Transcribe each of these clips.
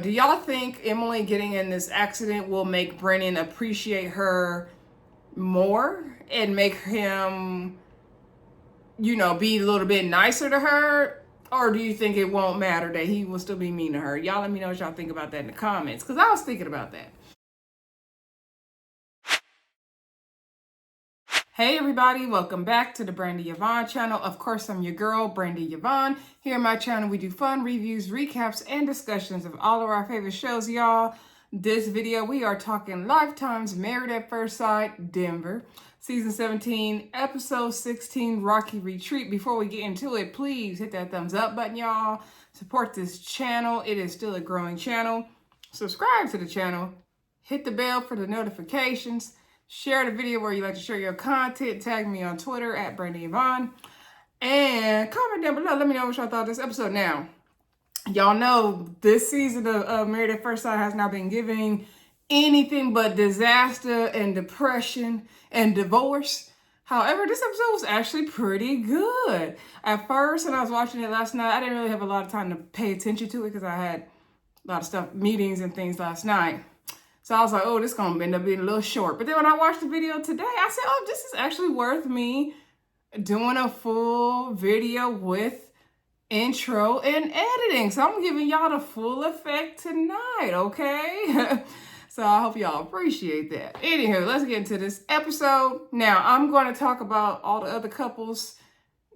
do y'all think Emily getting in this accident will make Brennon appreciate her more and make him, be a little bit nicer to her? Or do you think it won't matter that he will still be mean to her? Y'all let me know what y'all think about that in the comments, because I was thinking about that. Hey everybody, welcome back to the Brandy Yvonne channel. Of course, I'm your girl, Brandy Yvonne. Here on my channel, we do fun reviews, recaps, and discussions of all of our favorite shows, y'all. This video, we are talking Lifetime's Married at First Sight, Denver. Season 17, Episode 16, Rocky Retreat. Before we get into it, please hit that thumbs up button, y'all. Support this channel. It is still a growing channel. Subscribe to the channel. Hit the bell for the notifications. Share the video where you like to share your content. Tag me on Twitter at Brennon and Emily. And comment down below. Let me know what y'all thought of this episode. Now, y'all know this season of Married at First Sight has not been giving anything but disaster and depression and divorce. However, this episode was actually pretty good. At first, when I was watching it last night, I didn't really have a lot of time to pay attention to it because I had a lot of stuff, meetings and things last night. So I was like, oh, this is going to end up being a little short. But then when I watched the video today, I said, oh, this is actually worth me doing a full video with intro and editing. So I'm giving y'all the full effect tonight, okay? So I hope y'all appreciate that. Anywho, let's get into this episode. Now, I'm going to talk about all the other couples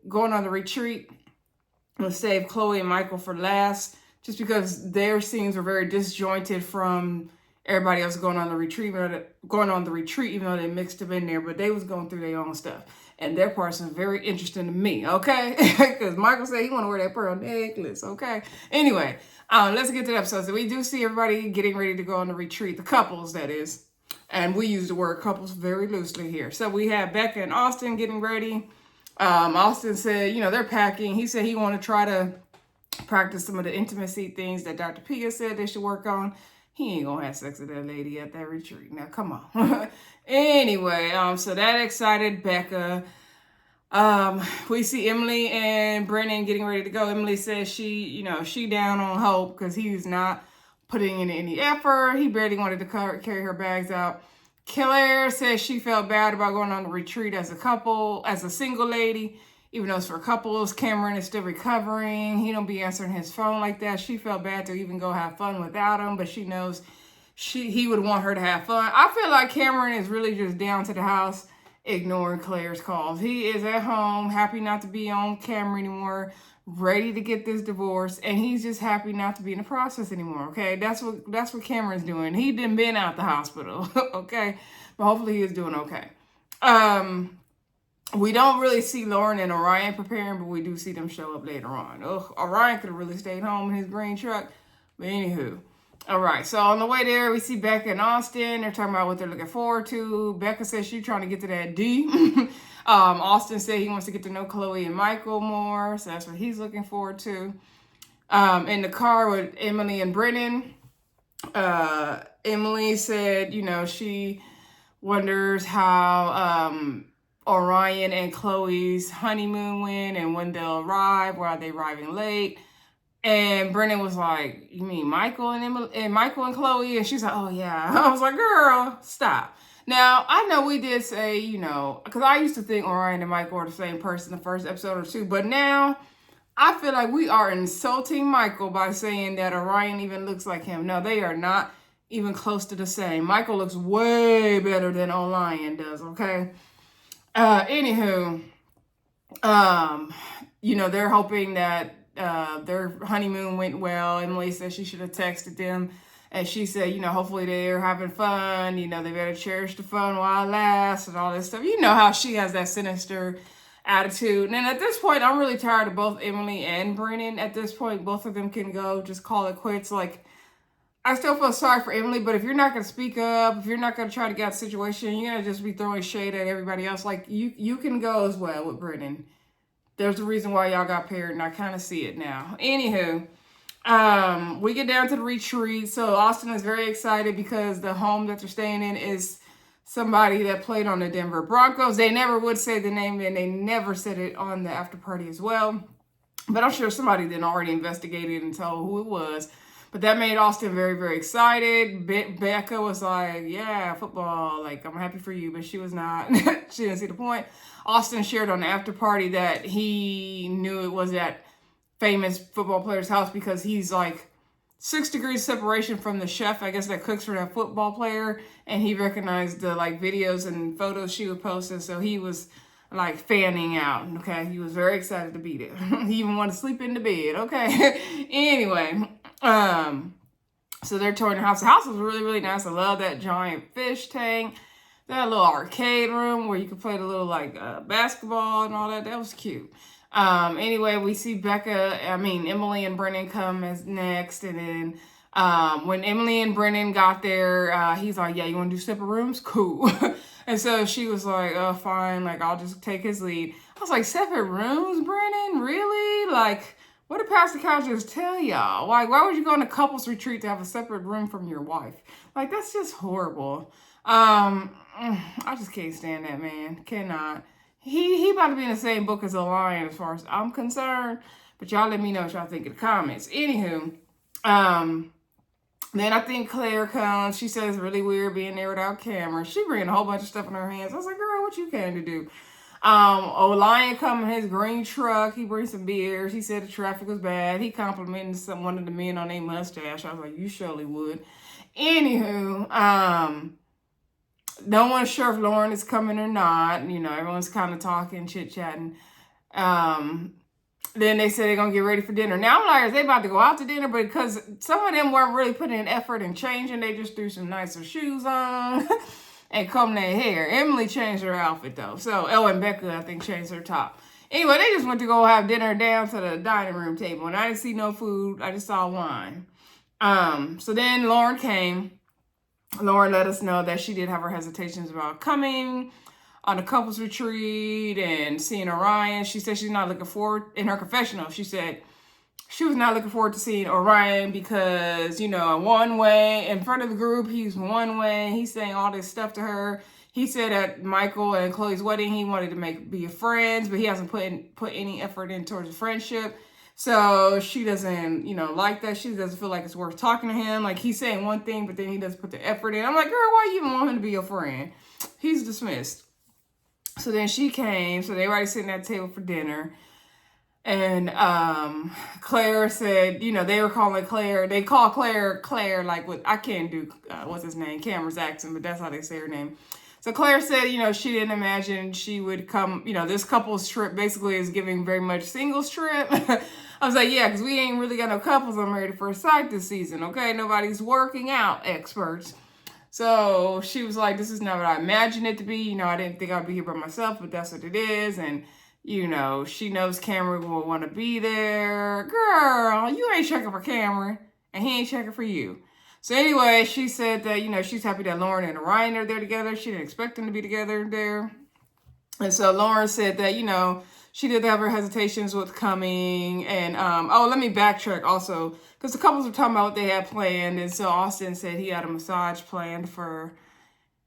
going on the retreat. Let's save Chloe and Michael for last, just because their scenes were very disjointed from everybody else going on the retreat, even though they mixed them in there, but they was going through their own stuff. And their parts are very interesting to me, okay? Because Michael said he want to wear that pearl necklace, okay? Anyway, let's get to the episode. So we do see everybody getting ready to go on the retreat, the couples, that is. And we use the word couples very loosely here. So we have Becca and Austin getting ready. Austin said, they're packing. He said he want to try to practice some of the intimacy things that Dr. Pia said they should work on. He ain't gonna have sex with that lady at that retreat. Now, come on. Anyway, so that excited Becca. We see Emily and Brennon getting ready to go. Emily says she down on Hope because he's not putting in any effort. He barely wanted to carry her bags out. Claire says she felt bad about going on the retreat as a couple, as a single lady. Even though it's for couples, Cameron is still recovering. He don't be answering his phone like that. She felt bad to even go have fun without him, but she knows he would want her to have fun. I feel like Cameron is really just down to the house, ignoring Claire's calls. He is at home, happy not to be on camera anymore, ready to get this divorce, and he's just happy not to be in the process anymore, okay? That's what Cameron's doing. He done been out the hospital, okay? But hopefully he is doing okay. We don't really see Lauren and Orion preparing, but we do see them show up later on. Ugh, Orion could have really stayed home in his green truck. But anywho. All right, so on the way there, we see Becca and Austin. They're talking about what they're looking forward to. Becca says she's trying to get to that D. Austin said he wants to get to know Chloe and Michael more. So that's what he's looking forward to. In the car with Emily and Brennon, Emily said, she wonders how Orion and Chloe's honeymoon went and when they'll arrive. Why are they arriving late? And Brennan was like, you mean Michael and Chloe? And she's like, oh yeah. I was like, girl, stop. Now, I know we did say, because I used to think Orion and Michael were the same person the first episode or two, but now I feel like we are insulting Michael by saying that Orion even looks like him. No, they are not even close to the same. Michael looks way better than Orion does, okay? Anywho, they're hoping that their honeymoon went well. Emily said she should have texted them. And she said, hopefully they're having fun. They better cherish the fun while it lasts and all this stuff. You know how she has that sinister attitude. And at this point, I'm really tired of both Emily and Brennon. At this point, both of them can go. Just call it quits. Like, I still feel sorry for Emily, but if you're not going to speak up, if you're not going to try to get out of the situation, you're going to just be throwing shade at everybody else. Like, you can go as well with Brennon. There's a reason why y'all got paired, and I kind of see it now. Anywho, we get down to the retreat. So Austin is very excited because the home that they're staying in is somebody that played on the Denver Broncos. They never would say the name, and they never said it on the after party as well. But I'm sure somebody then already investigated and told who it was. But that made Austin very, very excited. Becca was like, yeah, football, like, I'm happy for you, but she was not. She didn't see the point. Austin shared on the after party that he knew it was that famous football player's house because he's like 6 degrees separation from the chef, I guess, that cooks for that football player. And he recognized the like videos and photos she would post. So he was like fanning out. Okay. He was very excited to be there. He even wanted to sleep in the bed. Okay. Anyway, so they're touring the house. The house was really, really nice. I love that giant fish tank. That little arcade room where you could play the little like basketball and all that. That was cute. Anyway, we see Emily and Brennon come as next. And then when Emily and Brennon got there, he's like, yeah, you want to do separate rooms? Cool. And so she was like, oh, fine. Like, I'll just take his lead. I was like, separate rooms, Brennon? Really? Like, what did Pastor Couch just tell y'all? Like, why would you go on a couples retreat to have a separate room from your wife? Like, that's just horrible. I just can't stand that man. Cannot. He about to be in the same book as Orion as far as I'm concerned. But y'all let me know what y'all think in the comments. Anywho, then I think Claire comes. She says it's really weird being there without camera. She bringing a whole bunch of stuff in her hands. I was like, girl, what you came to do? Orion come in his green truck. He brings some beers. He said the traffic was bad. He complimented one of the men on their mustache. I was like, you surely would. Anywho, no one's sure if Lauren is coming or not. You know, everyone's kind of talking, chit-chatting. Then they said they're going to get ready for dinner. Now I'm like, are they about to go out to dinner? But because some of them weren't really putting in effort and changing, they just threw some nicer shoes on and combed their hair. Emily changed her outfit, though. So, and Becca, I think, changed her top. Anyway, they just went to go have dinner down to the dining room table. And I didn't see no food. I just saw wine. So then Lauren came. Lauren let us know that she did have her hesitations about coming on a couples retreat and seeing Orion. She said she's not looking forward, in her confessional, she said she was not looking forward to seeing Orion because, you know, one way, in front of the group, he's one way. He's saying all this stuff to her. He said at Michael and Chloe's wedding, he wanted to be friends, but he hasn't put any effort in towards a friendship. So she doesn't, you know, like that. She doesn't feel like it's worth talking to him. Like, he's saying one thing, but then he doesn't put the effort in. I'm like, girl, why you even want him to be your friend? He's dismissed. So then she came. So they were already sitting at the table for dinner. And Claire said, you know, they were calling Claire. They call Claire, like, I can't do, what's his name? Cameron's accent, but that's how they say her name. So Claire said, you know, she didn't imagine she would come, you know, this couple's trip basically is giving very much singles trip. I was like, yeah, because we ain't really got no couples on Married at First Sight this season, okay? Nobody's working out experts. So she was like, this is not what I imagined it to be. You know, I didn't think I'd be here by myself, but that's what it is. And, you know, she knows Cameron will want to be there. Girl, you ain't checking for Cameron, and he ain't checking for you. So anyway, she said that, you know, she's happy that Lauren and Orion are there together. She didn't expect them to be together there. And so Lauren said that, you know, she did have her hesitations with coming. And, let me backtrack also, because the couples were talking about what they had planned. And so Austin said he had a massage planned for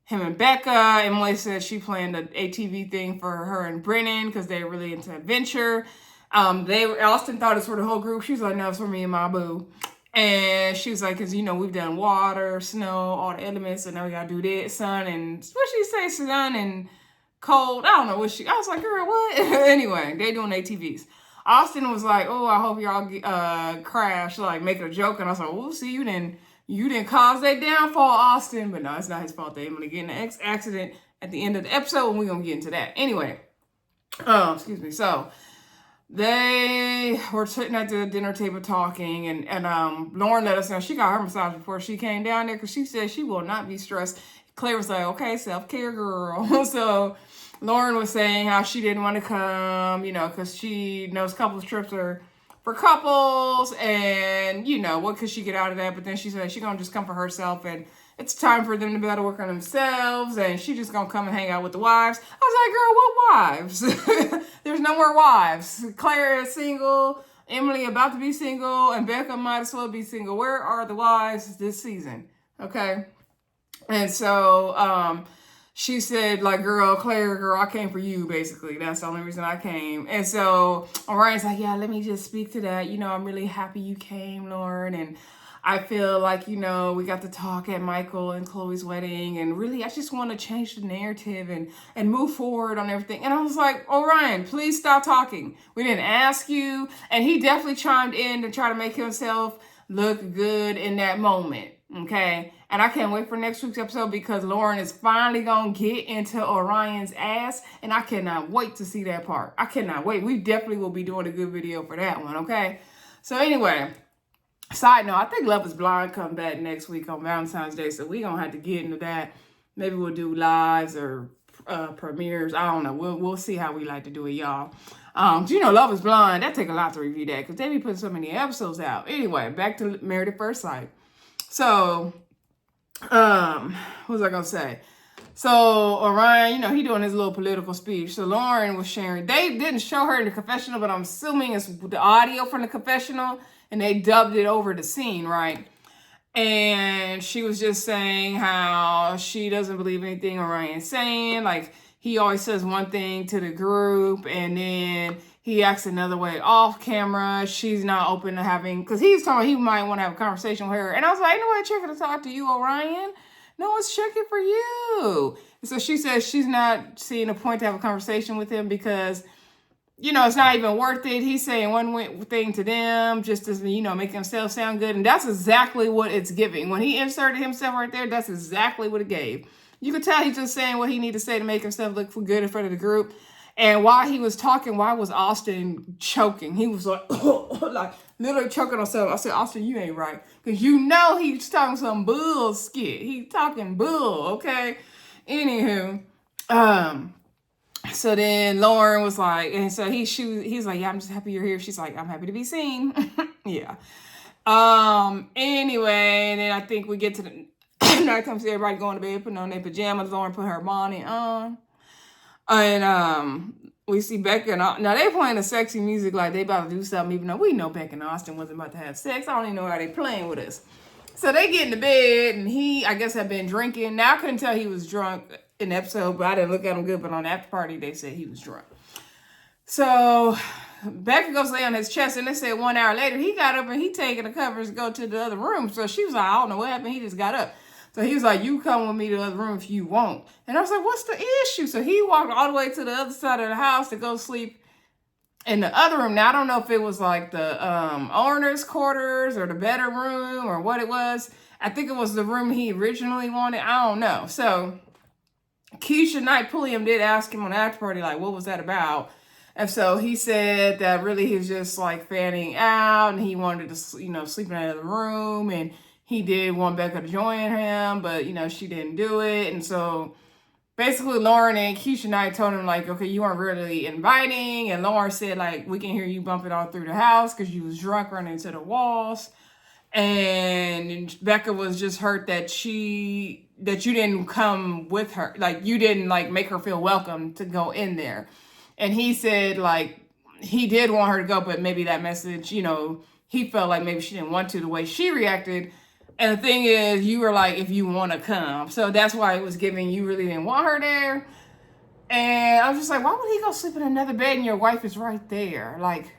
him and Becca. Emily said she planned an ATV thing for her and Brennon because they're really into adventure. Austin thought it's for the whole group. She was like, no, it's for me and my boo. And she was like, because, you know, we've done water, snow, all the elements, so now we got to do this, sun, and what she say, sun and cold. I don't know what I was like, girl, what? Anyway, they doing ATVs. Austin was like, oh, I hope y'all crash, like making a joke. And I was like, well, see, you didn't cause that downfall, Austin. But no, it's not his fault. They're going to get in an accident at the end of the episode, and we're going to get into that. Anyway, excuse me. So they were sitting at the dinner table talking, and Lauren let us know she got her massage before she came down there because she said she will not be stressed. Claire was like, okay, self-care, girl. So Lauren was saying how she didn't want to come, you know, because she knows couples trips are for couples, and, you know, what could she get out of that? But then she said she's going to just come for herself, and it's time for them to be able to work on themselves, and she's just going to come and hang out with the wives. I was like, girl, what wives? There's no more wives. Claire is single, Emily about to be single, and Becca might as well be single. Where are the wives this season? Okay. And so she said, like, Claire, girl, I came for you, basically. That's the only reason I came. And so Orion's like, yeah, let me just speak to that. You know, I'm really happy you came, Lauren. And I feel like, you know, we got to talk at Michael and Chloe's wedding, and really I just want to change the narrative and move forward on everything. And I was like, Orion, please stop talking. We didn't ask you. And he definitely chimed in to try to make himself look good in that moment. Okay. And I can't wait for next week's episode because Lauren is finally going to get into Orion's ass. And I cannot wait to see that part. I cannot wait. We definitely will be doing a good video for that one. Okay. So anyway, side note, I think Love is Blind come back next week on Valentine's Day. So we're going to have to get into that. Maybe we'll do lives or premieres. I don't know. We'll see how we like to do it, y'all. You know, Love is Blind, that take a lot to review that because they be putting so many episodes out. Anyway, back to Married at First Sight. So, what was I going to say? So, Orion, you know, he doing his little political speech. So, Lauren was sharing. They didn't show her in the confessional, but I'm assuming it's the audio from the confessional, and they dubbed it over the scene, right? And she was just saying how she doesn't believe anything Orion's saying. Like, he always says one thing to the group, and then he acts another way off camera. She's not open to having, because he's talking, he might want to have a conversation with her. And I was like, ain't nobody checking to talk to you, Orion. No one's checking for you. And so she says she's not seeing a point to have a conversation with him because, you know, it's not even worth it. He's saying one thing to them just to, you know, make himself sound good. And that's exactly what it's giving. When he inserted himself right there, that's exactly what it gave. You could tell he's just saying what he needed to say to make himself look good in front of the group. And while he was talking, why was Austin choking? He was like, like literally choking on something. I said, Austin, you ain't right. Because you know he's talking some bull skit. He's talking bull, okay? Anywho, so then Lauren was like, and so he's like, yeah, I'm just happy you're here. She's like, I'm happy to be seen. Yeah. Anyway, and then I think we get to the night comes everybody going to bed, putting on their pajamas. Lauren put her bonnet on. And we see Becca and now they playing the sexy music like they about to do something, even though we know Becca and Austin wasn't about to have sex. I don't even know how they playing with us. So they get into bed, and he, I guess, had been drinking. Now I couldn't tell he was drunk in the episode, but I didn't look at him good. But on the after party, they said he was drunk. So Becca goes lay on his chest, and they said 1 hour later he got up and he taking the covers to go to the other room. So she was like, I don't know what happened. He just got up. So he was like, you come with me to the other room if you want. And I was like, what's the issue? So he walked all the way to the other side of the house to go sleep in the other room. Now, I don't know if it was like the owner's quarters or the better room or what it was. I think it was the room he originally wanted. I don't know. So Keisha Knight Pulliam did ask him on the after party, like, what was that about? And so he said that really he was just like fanning out, and he wanted to, you know, sleep in another room, and he did want Becca to join him, but, you know, she didn't do it. And so basically Lauren and Keisha Knight told him, like, okay, you weren't really inviting. And Lauren said, like, we can hear you bumping all through the house because you was drunk running into the walls. And Becca was just hurt that you didn't come with her. Like, you didn't, like, make her feel welcome to go in there. And he said, like, he did want her to go, but maybe that message, you know, he felt like maybe she didn't want to the way she reacted. And the thing is, you were like, if you want to come. So that's why it was giving you really didn't want her there. And I was just like, why would he go sleep in another bed and your wife is right there? Like,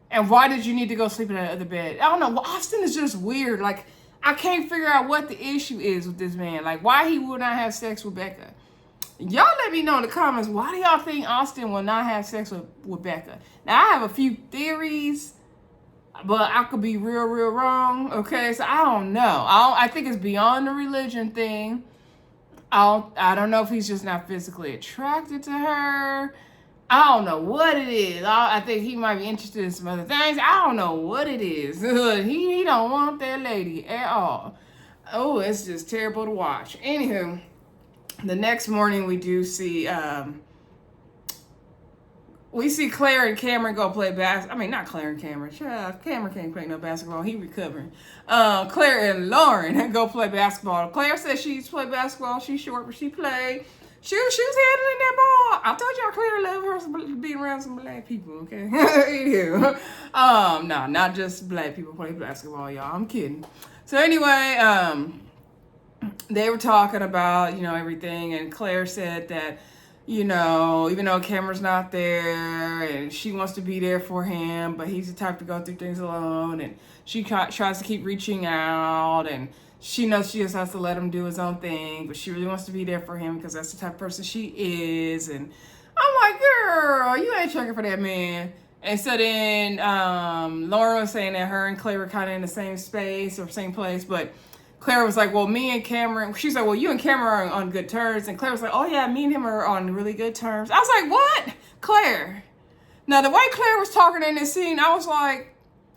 and why did you need to go sleep in another bed? I don't know. Austin is just weird. Like, I can't figure out what the issue is with this man. Like, why he would not have sex with Becca. Y'all let me know in the comments, why do y'all think Austin will not have sex with Becca? Now, I have a few theories, but I could be real wrong, okay? So I don't know. I think it's beyond the religion thing. I don't know if he's just not physically attracted to her. I don't know what it is. I think he might be interested in some other things. I don't know what it is. He don't want that lady at all. Oh, it's just terrible to watch. Anywho, the next morning we do see... we see Claire and Cameron go play basketball. I mean, not Claire and Cameron. Cameron can't play no basketball. He recovering. Claire and Lauren go play basketball. Claire says she used to play basketball. She's short, but she played. She was handling that ball. I told y'all Claire loved her being around some black people, okay? Anywho. No, not just black people play basketball, y'all. I'm kidding. So anyway, they were talking about, you know, everything, and Claire said that, you know, even though Cameron's not there and she wants to be there for him, but he's the type to go through things alone. And she tries to keep reaching out, and she knows she just has to let him do his own thing, but she really wants to be there for him because that's the type of person she is. And I'm like, girl, you ain't checking for that man. And so then Lauren was saying that her and Claire were kind of in the same space or same place, but Claire was like, well, me and Cameron, she's like, well, you and Cameron are on good terms. And Claire was like, oh yeah, me and him are on really good terms. I was like, what? Claire. Now, the way Claire was talking in this scene, I was like,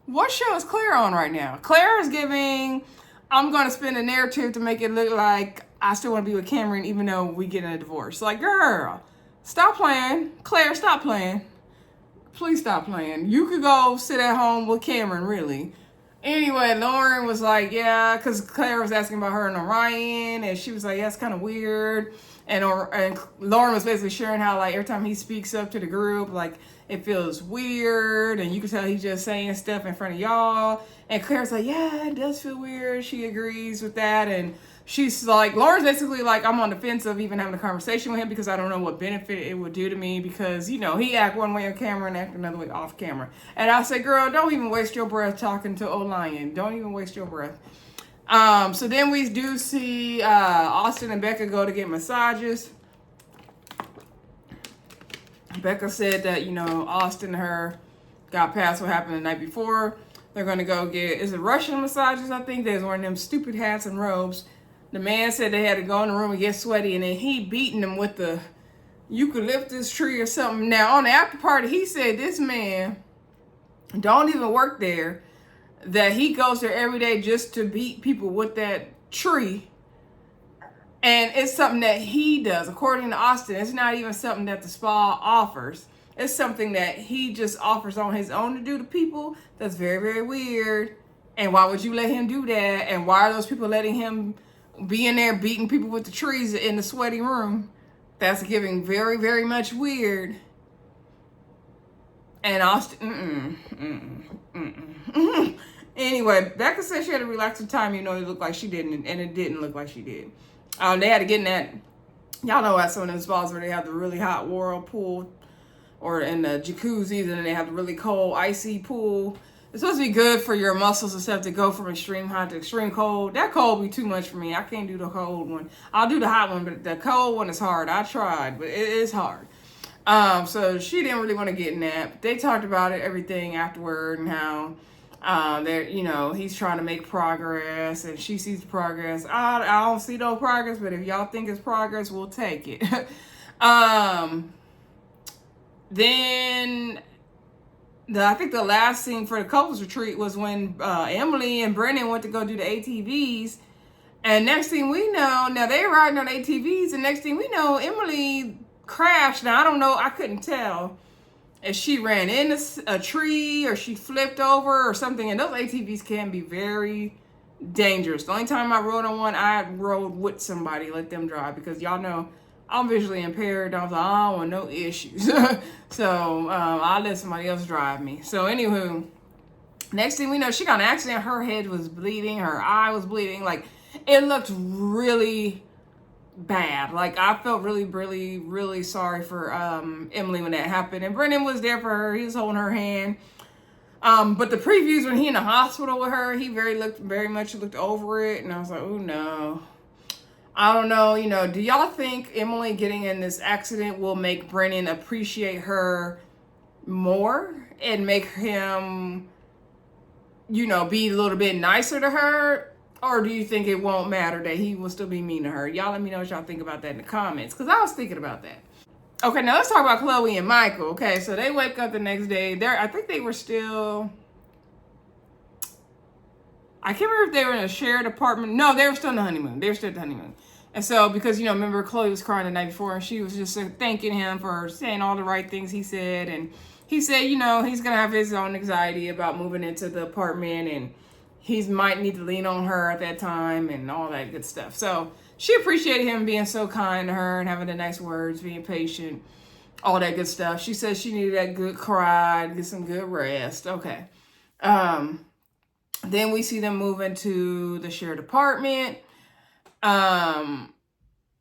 what show is Claire on right now? Claire is giving, I'm going to spin a narrative to make it look like I still want to be with Cameron even though we get in a divorce. Like, girl, stop playing. Claire, stop playing. Please stop playing. You could go sit at home with Cameron, really. Anyway, Lauren was like, yeah, because Claire was asking about her and Orion, and she was like, yeah, it's kind of weird. And Lauren was basically sharing how, like, every time he speaks up to the group, like, it feels weird, and you can tell he's just saying stuff in front of y'all. And Claire's like, yeah, it does feel weird. She agrees with that, and she's like, Lauren's basically like, I'm on the fence of even having a conversation with him because I don't know what benefit it would do to me because, you know, he act one way on camera and act another way off camera. And I say, girl, don't even waste your breath talking to Orion. Don't even waste your breath. So then we do see Austin and Becca go to get massages. Becca said that, you know, Austin and her got past what happened the night before. They're going to go get, is it Russian massages, I think? They was wearing them stupid hats and robes. The man said they had to go in the room and get sweaty, and then he beating them with the eucalyptus tree or something. Now, on the after party, he said this man don't even work there, that he goes there every day just to beat people with that tree. And it's something that he does. According to Austin, it's not even something that the spa offers. It's something that he just offers on his own to do to people. That's very, very weird. And why would you let him do that? And why are those people letting him be in there beating people with the trees in the sweaty room? That's giving very, very much weird. And Austin, Anyway, Becca said she had a relaxing time, you know, it looked like she didn't, and it didn't look like she did. They had to get in that, y'all know at some of those spas where they have the really hot whirlpool or in the jacuzzis, and then they have the really cold, icy pool. It's supposed to be good for your muscles and stuff to go from extreme hot to extreme cold. That cold be too much for me. I can't do the cold one. I'll do the hot one, but the cold one is hard. I tried, but it is hard. So she didn't really want to get in that. They talked about it, everything afterward, and how they're, you know, he's trying to make progress, and she sees progress. I don't see no progress, but if y'all think it's progress, we'll take it. Then I think the last scene for the couples retreat was when Emily and Brennon went to go do the ATVs. And next thing we know, now they're riding on ATVs, and next thing we know, Emily crashed. Now, I don't know, I couldn't tell if she ran into a tree or she flipped over or something. And those ATVs can be very dangerous. The only time I rode on one, I rode with somebody, let them drive, because y'all know I'm visually impaired. I was like, I don't want no issues. So I let somebody else drive me. So anywho, next thing we know, she got an accident. Her head was bleeding. Her eye was bleeding. Like, it looked really bad. Like, I felt really, really, really sorry for Emily when that happened. And Brennan was there for her. He was holding her hand. But the previews when he in the hospital with her, he very much looked over it. And I was like, oh no. I don't know, you know, do y'all think Emily getting in this accident will make Brennan appreciate her more and make him, you know, be a little bit nicer to her? Or do you think it won't matter, that he will still be mean to her? Y'all let me know what y'all think about that in the comments, because I was thinking about that. Okay, now let's talk about Chloe and Michael. Okay, so they wake up the next day. I think they were still, I can't remember if they were in a shared apartment. No, they were still in the honeymoon. They were still at the honeymoon. And so, because, you know, remember Chloe was crying the night before, and she was just thanking him for saying all the right things he said. And he said, you know, he's going to have his own anxiety about moving into the apartment, and he might need to lean on her at that time and all that good stuff. So she appreciated him being so kind to her and having the nice words, being patient, all that good stuff. She said she needed that good cry, get some good rest. Okay. Then we see them move into the shared apartment.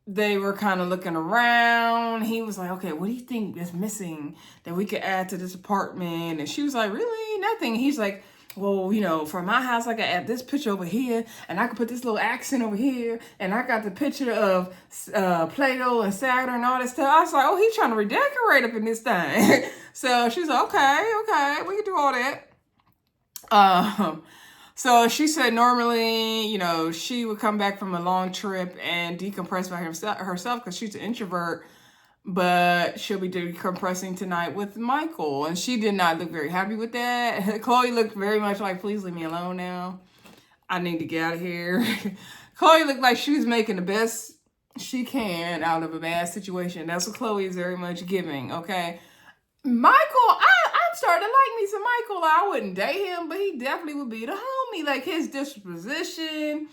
They were kind of looking around. He was like, okay, what do you think is missing that we could add to this apartment? And she was like, really? Nothing. He's like, well, you know, for my house, I got add this picture over here, and I can put this little accent over here, and I got the picture of Plato and Saturn and all that stuff. I was like, oh, he's trying to redecorate up in this thing. So she's like, okay, we can do all that. So she said normally, you know, she would come back from a long trip and decompress by herself because she's an introvert, but she'll be decompressing tonight with Michael. And she did not look very happy with that. Chloe looked very much like, please leave me alone now. I need to get out of here. Chloe looked like she was making the best she can out of a bad situation. That's what Chloe is very much giving, okay? Michael, I'm starting to like me some Michael. I wouldn't date him, but he definitely would be the homie. Like his disposition,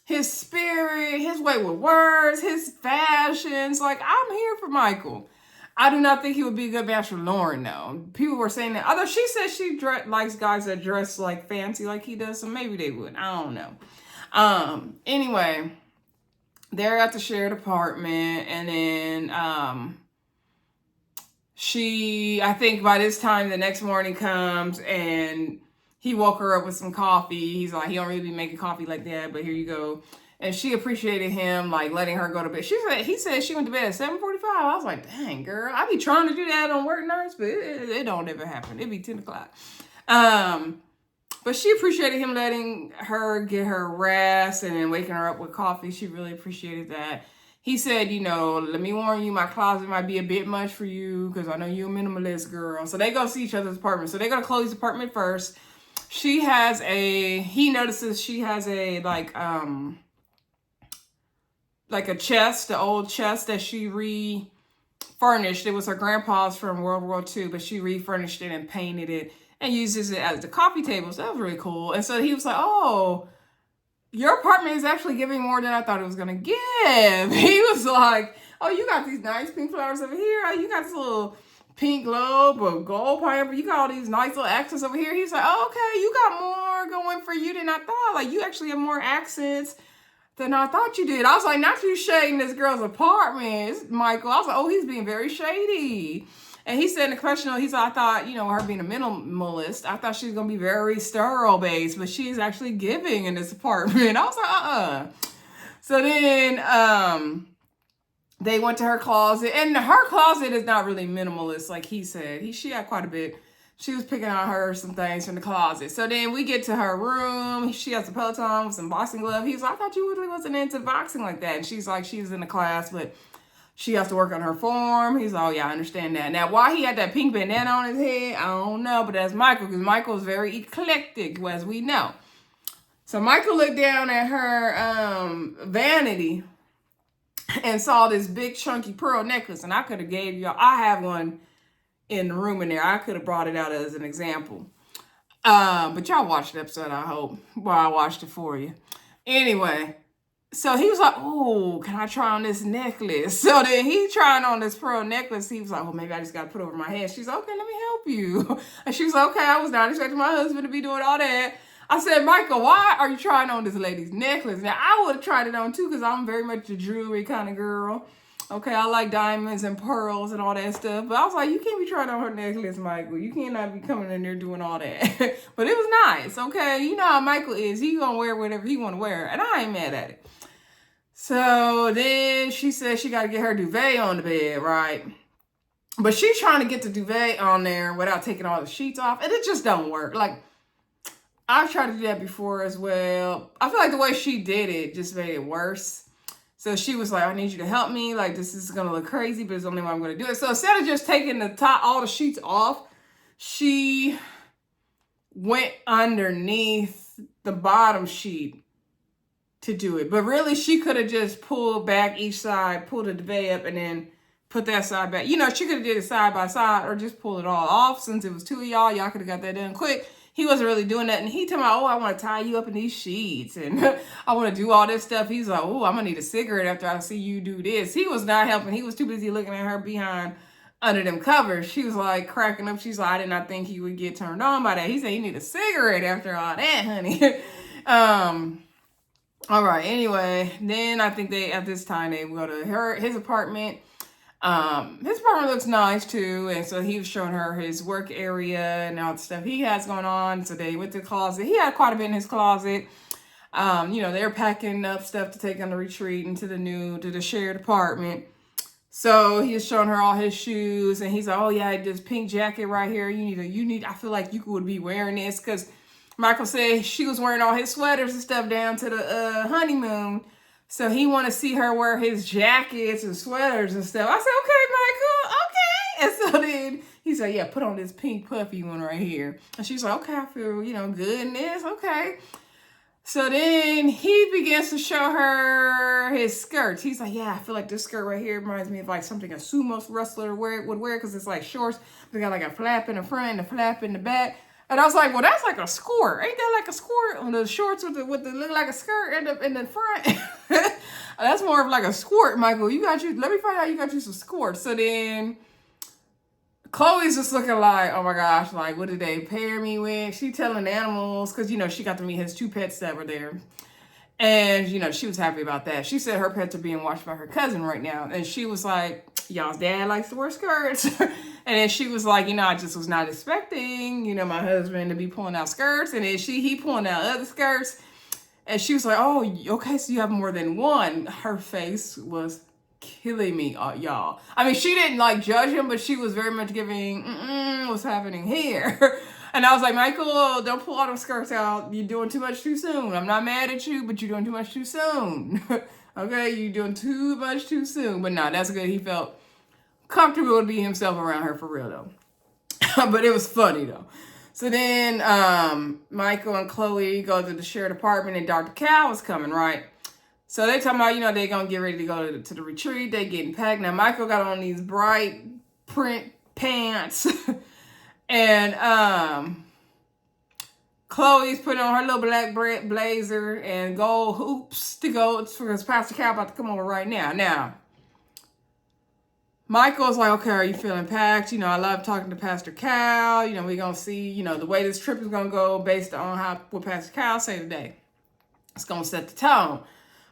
his spirit, his way with words, his fashions. Like, I'm here for Michael. I do not think he would be a good match for Lauren, though. People were saying that. Although she says she likes guys that dress like fancy like he does, so maybe they would. I don't know. Anyway, they're at the shared apartment, and then I think by this time the next morning comes and he woke her up with some coffee. He's like, he don't really be making coffee like that, but here you go. And she appreciated him like letting her go to bed. He said she went to bed at 7:45. I was like, dang girl, I be trying to do that on work nights, but it don't ever happen. It'd be 10 o'clock. But she appreciated him letting her get her rest and then waking her up with coffee. She really appreciated that. He said, you know, let me warn you, my closet might be a bit much for you because I know you're a minimalist girl. So they go see each other's apartment. So they go to Chloe's apartment first. He notices she has a like a chest, the old chest that she refurnished. It was her grandpa's from World War II, but she refurnished it and painted it and uses it as the coffee table. So that was really cool. And so he was like, oh, your apartment is actually giving more than I thought it was going to give. He was like, oh, you got these nice pink flowers over here. Oh, you got this little pink globe or gold pineapple. You got all these nice little accents over here. He's like, oh, okay, you got more going for you than I thought. Like, you actually have more accents than I thought you did. I was like, not you shading this girl's apartment, Michael. I was like, oh, he's being very shady. And he said in the confessional, he said, I thought, you know, her being a minimalist, I thought she was going to be very sterile-based, but she is actually giving in this apartment. I was like, So then they went to her closet, and her closet is not really minimalist, like he said. She had quite a bit. She was picking on her some things from the closet. So then we get to her room. She has a Peloton with some boxing glove. He's like, I thought you really wasn't into boxing like that. And she's like, she was in the class, but she has to work on her form. He's like, oh, yeah, I understand that. Now, why he had that pink bandana on his head, I don't know. But that's Michael, because Michael is very eclectic, as we know. So Michael looked down at her vanity and saw this big, chunky pearl necklace. And I could have gave y'all, I have one in the room in there. I could have brought it out as an example. But y'all watched the episode, I hope. Well, I watched it for you. Anyway. So he was like, oh, can I try on this necklace? So then he tried on this pearl necklace. He was like, well, maybe I just got to put it over my head. She's like, okay, let me help you. And she was like, okay, I was not expecting my husband to be doing all that. I said, Michael, why are you trying on this lady's necklace? Now, I would have tried it on too because I'm very much a jewelry kind of girl. Okay, I like diamonds and pearls and all that stuff. But I was like, you can't be trying on her necklace, Michael. You cannot be coming in there doing all that. But it was nice, okay? You know how Michael is. He going to wear whatever he want to wear. And I ain't mad at it. So then she said she got to get her duvet on the bed, right? But she's trying to get the duvet on there without taking all the sheets off. And it just don't work. Like, I've tried to do that before as well. I feel like the way she did it just made it worse. So she was like, I need you to help me. Like, this is going to look crazy, but it's the only way I'm going to do it. So instead of just taking all the sheets off, she went underneath the bottom sheet to do it. But really, she could have just pulled back each side, pulled the duvet up, and then put that side back. You know, she could have did it side by side or just pull it all off. Since it was two of y'all could have got that done quick. He wasn't really doing that. And he told me, oh, I want to tie you up in these sheets. And I want to do all this stuff. He's like, oh, I'm going to need a cigarette after I see you do this. He was not helping. He was too busy looking at her behind under them covers. She was like cracking up. She's like, I did not think he would get turned on by that. He said, you need a cigarette after all that, honey. All right. Anyway, then I think at this time, they go to his apartment. His apartment looks nice too, and so he was showing her his work area and all the stuff he has going on. So they went to the closet. He had quite a bit in his closet. They're packing up stuff to take on the retreat into to the shared apartment. So he was showing her all his shoes, and he's like, "Oh yeah, this pink jacket right here. I feel like you would be wearing this," because Michael said she was wearing all his sweaters and stuff down to the honeymoon. So he want to see her wear his jackets and sweaters and stuff. I said, "Okay, Michael, okay." And so then he said, "Yeah, put on this pink puffy one right here." And she's like, "Okay, I feel good in this. Okay." So then he begins to show her his skirts. He's like, "Yeah, I feel like this skirt right here reminds me of like something a sumo wrestler would wear because it's like shorts. They got like a flap in the front and a flap in the back." And I was like, "Well, that's like a skirt. Ain't that like a skirt on the shorts with the look like a skirt in the front?" That's more of like a skirt, Michael. Let me find out you got you some skirts. So then Chloe's just looking like, "Oh my gosh, like what did they pair me with?" She telling the animals, because she got to meet his 2 pets that were there. And she was happy about that. She said her pets are being watched by her cousin right now. And she was like, "Y'all's dad likes to wear skirts." And then she was like, "I just was not expecting, my husband to be pulling out skirts." And then he pulling out other skirts. And she was like, "Oh, okay, so you have more than one." Her face was killing me, y'all. I mean, she didn't like judge him, but she was very much giving, what's happening here? And I was like, "Michael, don't pull all them skirts out. You're doing too much too soon. I'm not mad at you, but you're doing too much too soon." Okay, you're doing too much too soon. But no, that's good. He felt comfortable to be himself around her for real though. But it was funny though. So then Michael and Chloe go to the shared apartment, and Dr. Cal was coming, right? So they talking about, they're going to get ready to go to the retreat. They getting packed. Now, Michael got on these bright print pants. And Chloe's putting on her little black blazer and gold hoops to go, because Pastor Cal about to come over right now. Now, Michael's like, "Okay, are you feeling packed? I love talking to Pastor Cal. We're going to see, the way this trip is going to go based on what Pastor Cal say today. It's going to set the tone."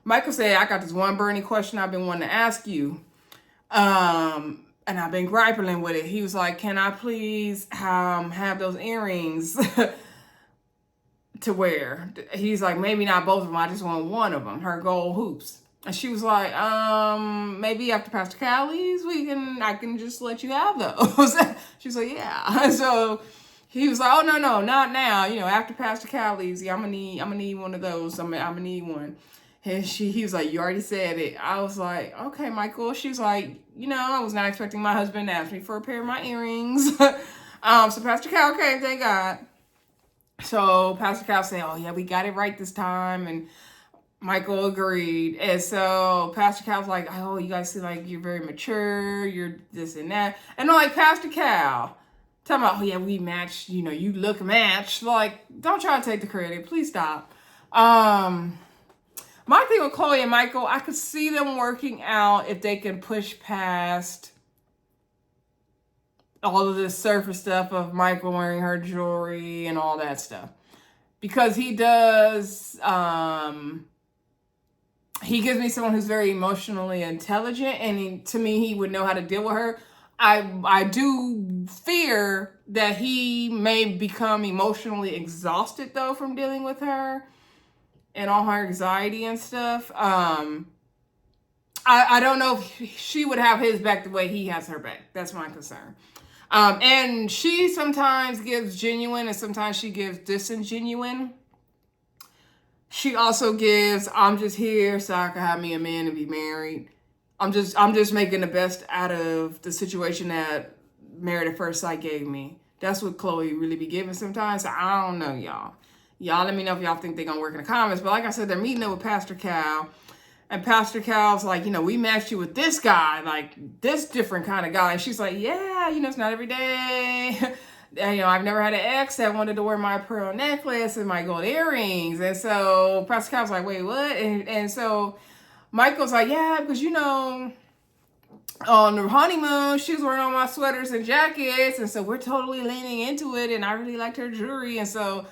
Michael said, "I got this one burning question I've been wanting to ask you. And I've been grappling with it." He was like, "Can I please have those earrings to wear?" He's like, "Maybe not both of them. I just want one of them, her gold hoops." And she was like, "Maybe after Pastor Callie's, I can just let you have those." She's like, "Yeah." So he was like, "Oh, no, not now. After Pastor Callie's, yeah, I'm gonna need one of those. I'm gonna need one." And he was like, "You already said it." I was like, "Okay, Michael." She's like, "I was not expecting my husband to ask me for a pair of my earrings." So Pastor Cal came, thank God. So Pastor Cal said, "Oh yeah, we got it right this time." And Michael agreed. And so Pastor Cal's like, "Oh, you guys seem like you're very mature. You're this and that." And I'm like, "Pastor Cal, talking about, oh yeah, we matched. You look matched. Like, don't try to take the credit. Please stop." My thing with Chloe and Michael, I could see them working out if they can push past all of this surface stuff of Michael wearing her jewelry and all that stuff. Because he does, he gives me someone who's very emotionally intelligent, and to me, he would know how to deal with her. I do fear that he may become emotionally exhausted, though, from dealing with her and all her anxiety and stuff. I don't know if she would have his back the way he has her back. That's my concern. And she sometimes gives genuine and sometimes she gives disingenuine. She also gives, "I'm just here so I can have me a man and be married. I'm just making the best out of the situation that Married at First Sight gave me." That's what Chloe really be giving sometimes. So I don't know, y'all. Y'all let me know if y'all think they're going to work in the comments. But like I said, they're meeting up with Pastor Cal. And Pastor Cal's like, "We matched you with this guy, like this different kind of guy." And she's like, "Yeah, it's not every day. And, I've never had an ex that wanted to wear my pearl necklace and my gold earrings." And so Pastor Cal's like, "Wait, what?" And so Michael's like, "Yeah, because, on the honeymoon, she was wearing all my sweaters and jackets. And so we're totally leaning into it. And I really liked her jewelry." And so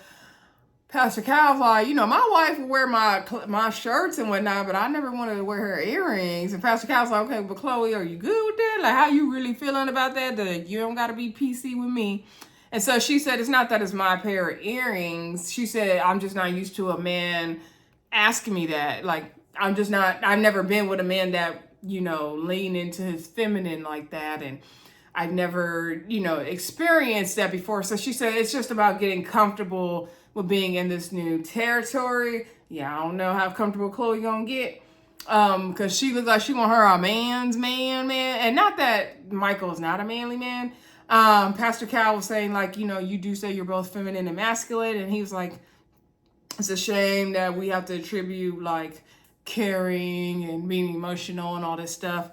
Pastor Cal's like, you know, my wife will wear my shirts and whatnot, but I never wanted to wear her earrings. And Pastor Cal's like, okay, but Chloe, are you good with that? Like, how you really feeling about that? That you don't got to be PC with me. And so she said, it's not that it's my pair of earrings. She said, I'm just not used to a man asking me that. Like, I've never been with a man that, you know, lean into his feminine like that. And I've never, you know, experienced that before. So she said, it's just about getting comfortable with being in this new territory. Yeah, I don't know how comfortable Chloe gonna get. Because she looks like she want her a man's man. And not that Michael's not a manly man. Pastor Cal was saying, like, you know, you do say you're both feminine and masculine. And he was like, it's a shame that we have to attribute, like, caring and being emotional and all this stuff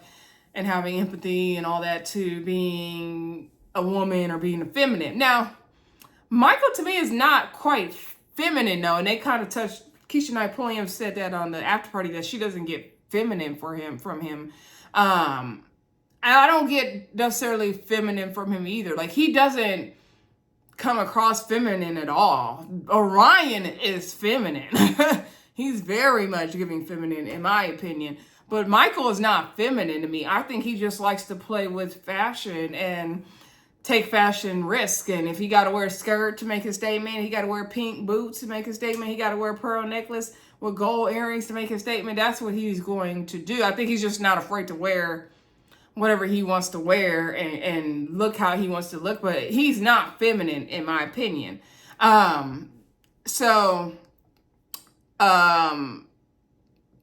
and having empathy and all that to being a woman or being a feminine. Now, Michael, to me, is not quite feminine, though. And they kind of touched, Keisha Knight Pulliam said that on the after party, that she doesn't get feminine from him. And I don't get necessarily feminine from him either. Like, he doesn't come across feminine at all. Orion is feminine. He's very much giving feminine, in my opinion. But Michael is not feminine to me. I think he just likes to play with fashion and take fashion risk. And if he got to wear a skirt to make a statement, he got to wear pink boots to make a statement, he got to wear a pearl necklace with gold earrings to make a statement, that's what he's going to do. I think he's just not afraid to wear whatever he wants to wear and look how he wants to look. But he's not feminine, in my opinion.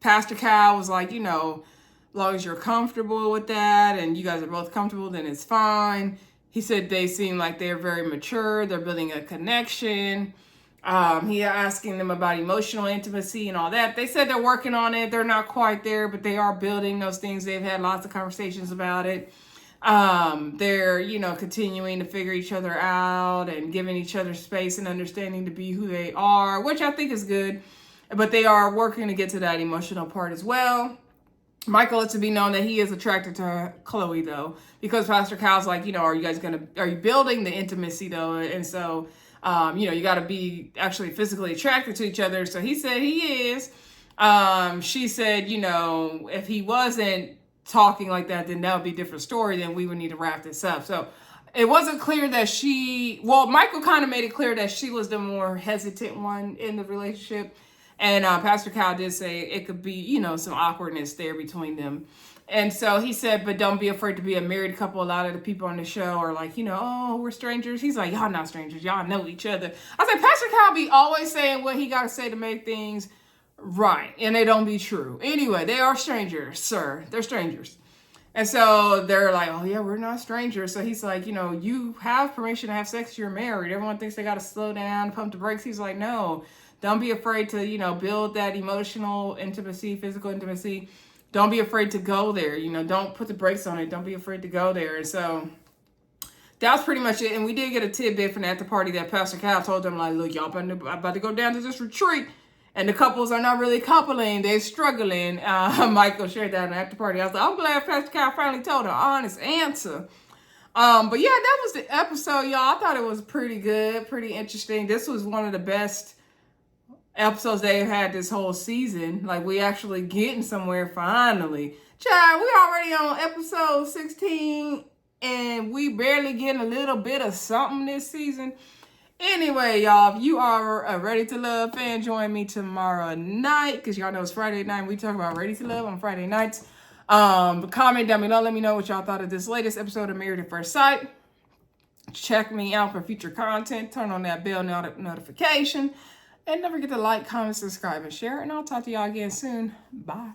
Pastor Cal was like, you know, as long as you're comfortable with that and you guys are both comfortable, then it's fine. He said they seem like they're very mature. They're building a connection. He asking them about emotional intimacy and all that. They said they're working on it. They're not quite there, but they are building those things. They've had lots of conversations about it. They're, you know, continuing to figure each other out and giving each other space and understanding to be who they are, which I think is good. But they are working to get to that emotional part as well. Michael is to be known that he is attracted to Chloe, though, because Pastor Cal's like, you know, are you building the intimacy, though? And so, you know, you got to be actually physically attracted to each other. So he said he is. She said, you know, if he wasn't talking like that, then that would be a different story. Then we would need to wrap this up. So it wasn't clear that Michael kind of made it clear that she was the more hesitant one in the relationship. And Pastor Cal did say it could be, you know, some awkwardness there between them. And so he said, but don't be afraid to be a married couple. A lot of the people on the show are like, you know, oh, we're strangers. He's like, y'all not strangers. Y'all know each other. I said, Pastor Cal be always saying what he got to say to make things right. And they don't be true. Anyway, they are strangers, sir. They're strangers. And so they're like, oh, yeah, we're not strangers. So he's like, you know, you have permission to have sex. You're married. Everyone thinks they got to slow down, pump the brakes. He's like, no. Don't be afraid to, you know, build that emotional intimacy, physical intimacy. Don't be afraid to go there. You know, don't put the brakes on it. Don't be afraid to go there. And so that was pretty much it. And we did get a tidbit from the after party that Pastor Cal told them, like, look, y'all about to go down to this retreat. And the couples are not really coupling. They're struggling. Michael shared that in the after party. I was like, I'm glad Pastor Cal finally told an honest answer. But yeah, that was the episode, y'all. I thought it was pretty good, pretty interesting. This was one of the best episodes they've had this whole season. Like, we actually getting somewhere finally. Child, we already on episode 16 and we barely getting a little bit of something this season. Anyway, y'all, if you are a Ready to Love fan, join me tomorrow night, because y'all know it's Friday night. We talk about Ready to Love on Friday nights. Comment down below. Let me know what y'all thought of this latest episode of Married at First Sight. Check me out for future content. Turn on that bell notification. And don't forget to like, comment, subscribe, and share. And I'll talk to y'all again soon. Bye.